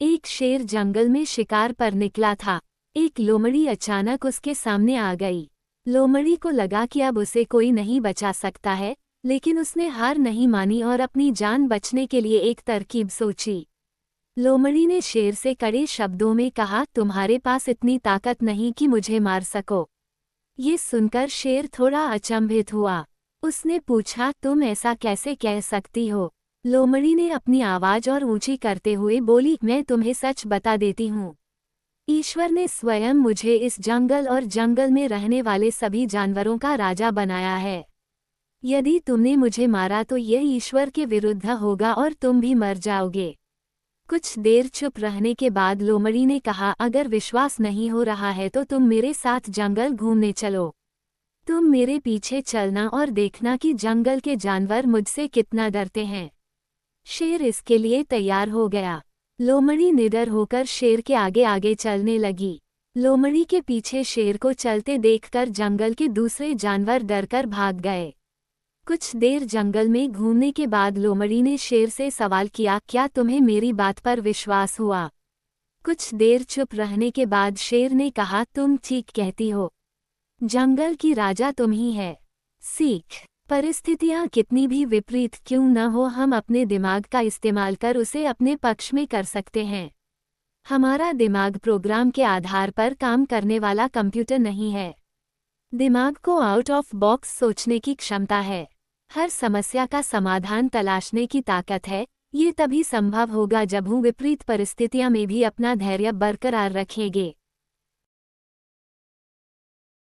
एक शेर जंगल में शिकार पर निकला था। एक लोमड़ी अचानक उसके सामने आ गई। लोमड़ी को लगा कि अब उसे कोई नहीं बचा सकता है, लेकिन उसने हार नहीं मानी और अपनी जान बचने के लिए एक तरकीब सोची। लोमड़ी ने शेर से कड़े शब्दों में कहा, तुम्हारे पास इतनी ताकत नहीं कि मुझे मार सको। ये सुनकर शेर थोड़ा अचंभित हुआ। उसने पूछा, तुम ऐसा कैसे कह सकती हो? लोमड़ी ने अपनी आवाज और ऊंची करते हुए बोली, मैं तुम्हें सच बता देती हूँ। ईश्वर ने स्वयं मुझे इस जंगल और जंगल में रहने वाले सभी जानवरों का राजा बनाया है। यदि तुमने मुझे मारा तो यह ईश्वर के विरुद्ध होगा और तुम भी मर जाओगे। कुछ देर चुप रहने के बाद लोमड़ी ने कहा, अगर विश्वास नहीं हो रहा है तो तुम मेरे साथ जंगल घूमने चलो। तुम मेरे पीछे चलना और देखना कि जंगल के जानवर मुझसे कितना डरते हैं। शेर इसके लिए तैयार हो गया। लोमड़ी निडर होकर शेर के आगे आगे चलने लगी। लोमड़ी के पीछे शेर को चलते देखकर जंगल के दूसरे जानवर डरकर भाग गए। कुछ देर जंगल में घूमने के बाद लोमड़ी ने शेर से सवाल किया, क्या तुम्हें मेरी बात पर विश्वास हुआ? कुछ देर चुप रहने के बाद शेर ने कहा, तुम ठीक कहती हो। जंगल की राजा तुम ही है। सीख, परिस्थितियां कितनी भी विपरीत क्यों न हो, हम अपने दिमाग का इस्तेमाल कर उसे अपने पक्ष में कर सकते हैं। हमारा दिमाग प्रोग्राम के आधार पर काम करने वाला कंप्यूटर नहीं है। दिमाग को आउट ऑफ बॉक्स सोचने की क्षमता है। हर समस्या का समाधान तलाशने की ताकत है। ये तभी संभव होगा जब हम विपरीत परिस्थितियों में भी अपना धैर्य बरकरार रखेंगे।